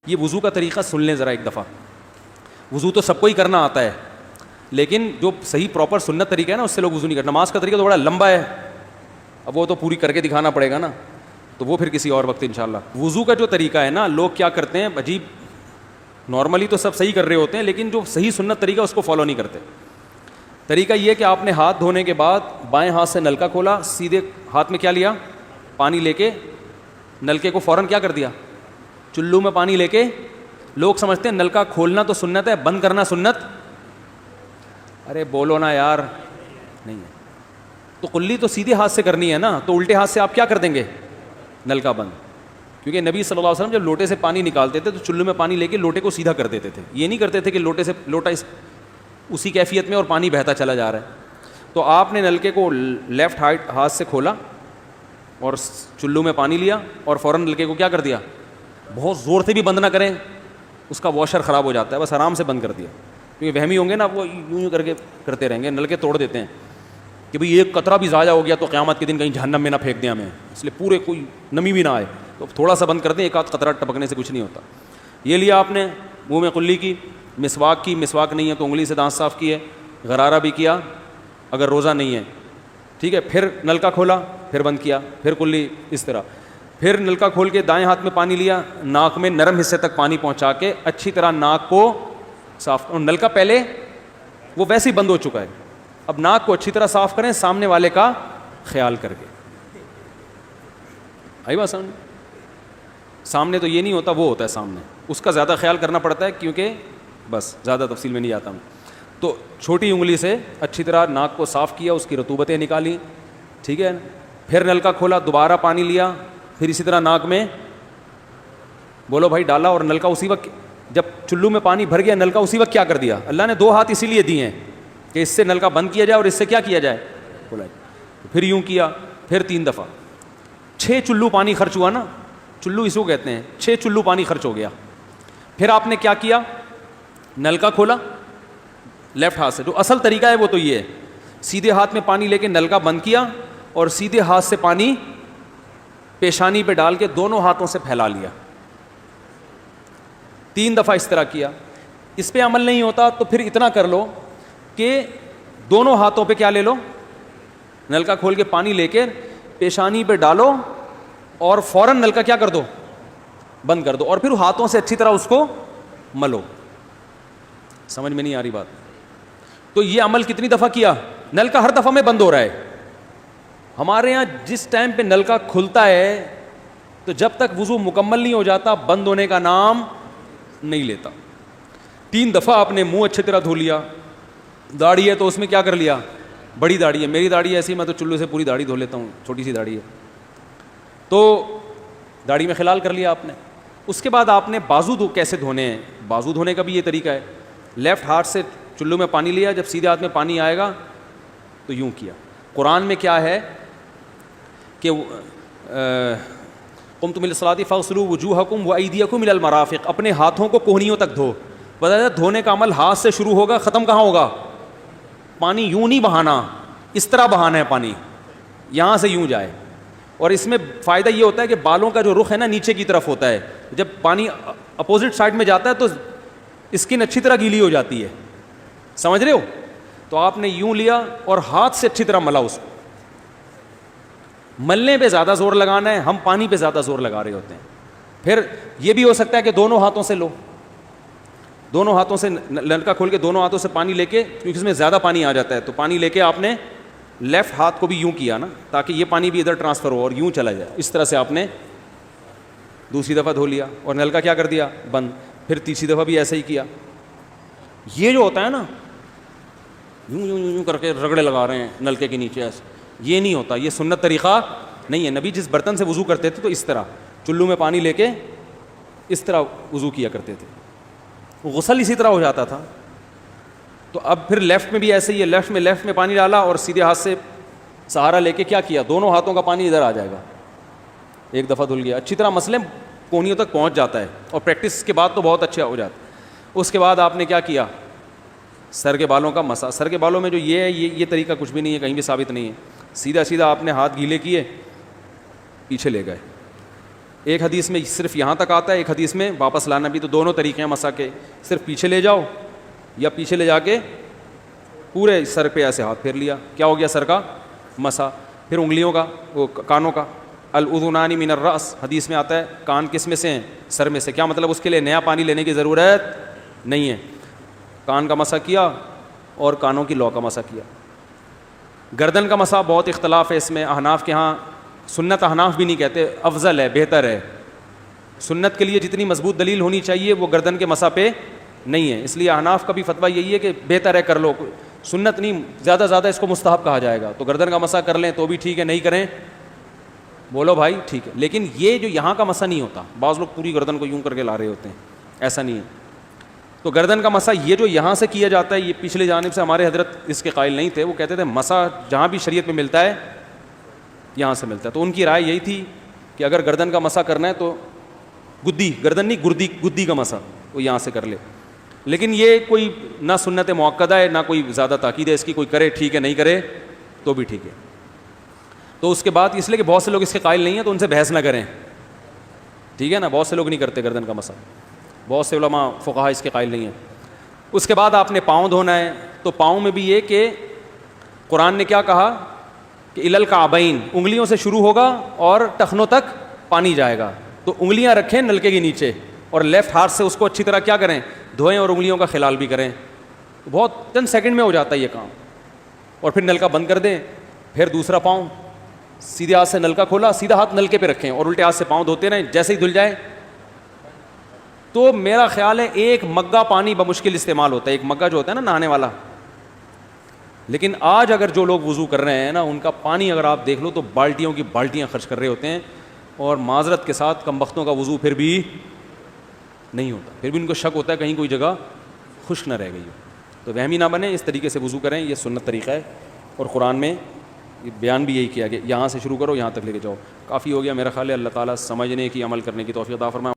یہ وضو کا طریقہ سن لیں ذرا ایک دفعہ. وضو تو سب کو ہی کرنا آتا ہے, لیکن جو صحیح پراپر سنت طریقہ ہے نا اس سے لوگ وضو نہیں کرتے. نماز کا طریقہ تو بڑا لمبا ہے, اب وہ تو پوری کر کے دکھانا پڑے گا نا, تو وہ پھر کسی اور وقت انشاءاللہ. وضو کا جو طریقہ ہے نا, لوگ کیا کرتے ہیں عجیب, نارملی تو سب صحیح کر رہے ہوتے ہیں لیکن جو صحیح سنت طریقہ اس کو فالو نہیں کرتے. طریقہ یہ کہ آپ نے ہاتھ دھونے کے بعد بائیں ہاتھ سے نلکا کھولا, سیدھے ہاتھ میں کیا لیا, پانی لے کے نلکے کو فوراً کیا کر دیا, چلو میں پانی لے کے. لوگ سمجھتے ہیں نلکا کھولنا تو سنت ہے, بند کرنا سنت. ارے بولو نا یار, نہیں ہے. تو کلی تو سیدھے ہاتھ سے کرنی ہے نا, تو الٹے ہاتھ سے آپ کیا کر دیں گے, نلکا بند. کیونکہ نبی صلی اللہ علیہ وسلم جب لوٹے سے پانی نکالتے تھے تو چلو میں پانی لے کے لوٹے کو سیدھا کر دیتے تھے. یہ نہیں کرتے تھے کہ لوٹے سے لوٹا اسی کیفیت میں اور پانی بہتا چلا جا رہا ہے. تو آپ نے نلکے کو لیفٹ ہاتھ سے کھولا اور چلو میں پانی لیا اور فوراً نلکے کو کیا کر دیا, بہت زور سے بھی بند نہ کریں, اس کا واشر خراب ہو جاتا ہے, بس آرام سے بند کر دیا. کیونکہ وہمی ہوں گے نا, وہ یوں کر کے کرتے رہیں گے, نلکے توڑ دیتے ہیں کہ بھئی ایک قطرہ بھی ضائع ہو گیا تو قیامت کے دن کہیں جہنم میں نہ پھینک دیں ہمیں, اس لیے پورے کوئی نمی بھی نہ آئے, تو تھوڑا سا بند کر دیں, ایک آدھ قطرہ ٹپکنے سے کچھ نہیں ہوتا. یہ لیا آپ نے, منہ میں کلی کی, مسواک کی, مسواک نہیں ہے تو انگلی سے دانت صاف کیے, غرارہ بھی کیا اگر روزہ نہیں ہے, ٹھیک ہے. پھر نلکا کھولا, پھر بند کیا, پھر کلی, اس طرح. پھر نلکا کھول کے دائیں ہاتھ میں پانی لیا, ناک میں نرم حصے تک پانی پہنچا کے اچھی طرح ناک کو صاف. اور نلکا پہلے وہ ویسے ہی بند ہو چکا ہے, اب ناک کو اچھی طرح صاف کریں سامنے والے کا خیال کر کے. آئی بات سامنے, سامنے تو یہ نہیں ہوتا, وہ ہوتا ہے سامنے, اس کا زیادہ خیال کرنا پڑتا ہے کیونکہ بس زیادہ تفصیل میں نہیں جاتا ہوں. تو چھوٹی انگلی سے اچھی طرح ناک کو صاف کیا, اس کی رطوبتیں نکالی, ٹھیک ہے. پھر نلکا کھولا, دوبارہ پانی لیا, پھر اسی طرح ناک میں بولو بھائی ڈالا, اور نلکا اسی وقت جب چلو میں پانی بھر گیا نلکا اسی وقت کیا کر دیا. اللہ نے 2 ہاتھ اسی لیے دیے ہیں کہ اس سے نلکا بند کیا جائے اور اس سے کیا کیا جائے, کھولا. پھر یوں کیا, پھر 3 دفعہ, 6 چلو پانی خرچ ہوا نا, چلو اس کو کہتے ہیں, 6 چلو پانی خرچ ہو گیا. پھر آپ نے کیا کیا, نلکا کھولا لیفٹ ہاتھ سے. جو اصل طریقہ ہے وہ تو یہ ہے, سیدھے ہاتھ میں پانی لے کے نلکا بند کیا اور سیدھے ہاتھ سے پانی پیشانی پہ ڈال کے دونوں ہاتھوں سے پھیلا لیا. 3 دفعہ اس طرح کیا. اس پہ عمل نہیں ہوتا تو پھر اتنا کر لو کہ دونوں ہاتھوں پہ کیا لے لو, نلکا کھول کے پانی لے کے پیشانی پہ ڈالو اور فوراً نلکا کیا کر دو, بند کر دو, اور پھر ہاتھوں سے اچھی طرح اس کو ملو. سمجھ میں نہیں آ رہی بات؟ تو یہ عمل کتنی دفعہ کیا, نلکا ہر دفعہ میں بند ہو رہا ہے. ہمارے یہاں جس ٹائم پہ نلکا کھلتا ہے تو جب تک وضو مکمل نہیں ہو جاتا بند ہونے کا نام نہیں لیتا. 3 دفعہ آپ نے منہ اچھی طرح دھو لیا. داڑھی ہے تو اس میں کیا کر لیا, بڑی داڑھی ہے, میری داڑھی ایسی, میں تو چلو سے پوری داڑھی دھو لیتا ہوں, چھوٹی سی داڑھی ہے تو داڑھی میں خلال کر لیا آپ نے. اس کے بعد آپ نے بازو کیسے دھونے ہیں, بازو دھونے کا بھی یہ طریقہ ہے. لیفٹ ہاتھ سے چلو میں پانی لیا, جب سیدھے ہاتھ میں پانی آئے گا تو یوں کیا. قرآن میں کیا ہے کہ قمتم الی الصلاۃ فاغسلوا وجوہکم وایدیکم الی المرافق, اپنے ہاتھوں کو کوہنیوں تک دھو. بتایا دھونے کا عمل ہاتھ سے شروع ہوگا, ختم کہاں ہوگا, پانی یوں نہیں بہانا, اس طرح بہانا ہے پانی, یہاں سے یوں جائے. اور اس میں فائدہ یہ ہوتا ہے کہ بالوں کا جو رخ ہے نا نیچے کی طرف ہوتا ہے, جب پانی اپوزٹ سائڈ میں جاتا ہے تو اسکن اچھی طرح گیلی ہو جاتی ہے, سمجھ رہے ہو. تو آپ نے یوں لیا اور ہاتھ سے اچھی طرح ملا. اس کو ملنے پہ زیادہ زور لگانا ہے, ہم پانی پہ زیادہ زور لگا رہے ہوتے ہیں. پھر یہ بھی ہو سکتا ہے کہ دونوں ہاتھوں سے لو, دونوں ہاتھوں سے نلکا کھول کے دونوں ہاتھوں سے پانی لے کے, کیونکہ اس میں زیادہ پانی آ جاتا ہے, تو پانی لے کے آپ نے لیفٹ ہاتھ کو بھی یوں کیا نا تاکہ یہ پانی بھی ادھر ٹرانسفر ہو اور یوں چلا جائے. اس طرح سے آپ نے دوسری دفعہ دھو لیا اور نلکا کیا کر دیا, بند. پھر تیسری دفعہ بھی ایسا ہی کیا. یہ جو ہوتا ہے نا یوں یوں یوں کر کے رگڑے لگا رہے ہیں نلکے کے نیچے, ایسے یہ نہیں ہوتا, یہ سنت طریقہ نہیں ہے. نبی جس برتن سے وضو کرتے تھے تو اس طرح چلو میں پانی لے کے اس طرح وضو کیا کرتے تھے, غسل اسی طرح ہو جاتا تھا. تو اب پھر لیفٹ میں بھی ایسے ہی ہے, لیفٹ میں پانی ڈالا اور سیدھے ہاتھ سے سہارا لے کے کیا کیا, دونوں ہاتھوں کا پانی ادھر آ جائے گا. 1 دفعہ دھل گیا, اچھی طرح مسئلے کونیوں تک پہنچ جاتا ہے, اور پریکٹس کے بعد تو بہت اچھا ہو جاتا ہے. اس کے بعد آپ نے کیا کیا, سر کے بالوں کا مسا. سر کے بالوں میں جو یہ ہے یہ طریقہ کچھ بھی نہیں ہے, کہیں بھی ثابت نہیں ہے. سیدھا سیدھا آپ نے ہاتھ گیلے کیے, پیچھے لے گئے, ایک حدیث میں صرف یہاں تک آتا ہے, ایک حدیث میں واپس لانا بھی. تو دونوں طریقے ہیں مسح کے, صرف پیچھے لے جاؤ یا پیچھے لے جا کے پورے سر پہ ایسے ہاتھ پھیر لیا, کیا ہو گیا سر کا مسح. پھر انگلیوں کا, وہ کانوں کا, الاذنان من الراس, حدیث میں آتا ہے کان کس میں سے ہیں, سر میں سے. کیا مطلب اس کے لیے نیا پانی لینے کی ضرورت نہیں ہے. کان کا مسح کیا اور کانوں کی لو کا مسح کیا. گردن کا مسح بہت اختلاف ہے اس میں. احناف کے ہاں سنت, احناف بھی نہیں کہتے, افضل ہے, بہتر ہے. سنت کے لیے جتنی مضبوط دلیل ہونی چاہیے وہ گردن کے مسح پہ نہیں ہے, اس لیے احناف کا بھی فتویٰ یہی ہے کہ بہتر ہے, کر لو, سنت نہیں, زیادہ زیادہ اس کو مستحب کہا جائے گا. تو گردن کا مسح کر لیں تو بھی ٹھیک ہے, نہیں کریں بولو بھائی ٹھیک ہے. لیکن یہ جو یہاں کا مسح نہیں ہوتا, بعض لوگ پوری گردن کو یوں کر کے لا رہے ہوتے ہیں, ایسا نہیں ہے. تو گردن کا مسح یہ جو یہاں سے کیا جاتا ہے, یہ پچھلے جانب سے ہمارے حضرت اس کے قائل نہیں تھے, وہ کہتے تھے مسح جہاں بھی شریعت میں ملتا ہے یہاں سے ملتا ہے. تو ان کی رائے یہی تھی کہ اگر گردن کا مسح کرنا ہے تو گدی, گردن نہیں گدی کا مسح وہ یہاں سے کر لے. لیکن یہ کوئی نہ سنت مؤکدہ ہے نہ کوئی زیادہ تاکید ہے اس کی, کوئی کرے ٹھیک ہے, نہیں کرے تو بھی ٹھیک ہے. تو اس کے بعد اس لیے کہ بہت سے لوگ اس کے قائل نہیں ہیں تو ان سے بحث نہ کریں, ٹھیک ہے نا. بہت سے لوگ نہیں کرتے گردن کا مسح, بہت سے علماء فقہاء اس کے قائل نہیں ہیں. اس کے بعد آپ نے پاؤں دھونا ہے, تو پاؤں میں بھی یہ کہ قرآن نے کیا کہا کہ الی الکعبین, انگلیوں سے شروع ہوگا اور ٹخنوں تک پانی جائے گا. تو انگلیاں رکھیں نلکے کے نیچے اور لیفٹ ہاتھ سے اس کو اچھی طرح کیا کریں, دھوئیں اور انگلیوں کا خلال بھی کریں. بہت چند سیکنڈ میں ہو جاتا ہے یہ کام. اور پھر نلکا بند کر دیں. پھر دوسرا پاؤں, سیدھے ہاتھ سے نلکا کھولا, سیدھا ہاتھ نلکے پہ رکھیں اور الٹے ہاتھ سے پاؤں دھوتے رہیں, جیسے ہی دھل جائے. تو میرا خیال ہے ایک مگا پانی بمشکل استعمال ہوتا ہے, ایک مگا جو ہوتا ہے نا نہانے والا. لیکن آج اگر جو لوگ وضو کر رہے ہیں نا, ان کا پانی اگر آپ دیکھ لو تو بالٹیوں کی بالٹیاں خرچ کر رہے ہوتے ہیں, اور معذرت کے ساتھ کم بختوں کا وضو پھر بھی نہیں ہوتا. پھر بھی ان کو شک ہوتا ہے کہیں کوئی جگہ خشک نہ رہ گئی ہو. تو وہمی نہ بنے, اس طریقے سے وضو کریں, یہ سنت طریقہ ہے. اور قرآن میں بیان بھی یہی کیا کہ یہاں سے شروع کرو یہاں تک لے کے جاؤ. کافی ہو گیا میرا خیال ہے. اللہ تعالیٰ سمجھنے کی, عمل کرنے کی توفیق عطا فرمائے.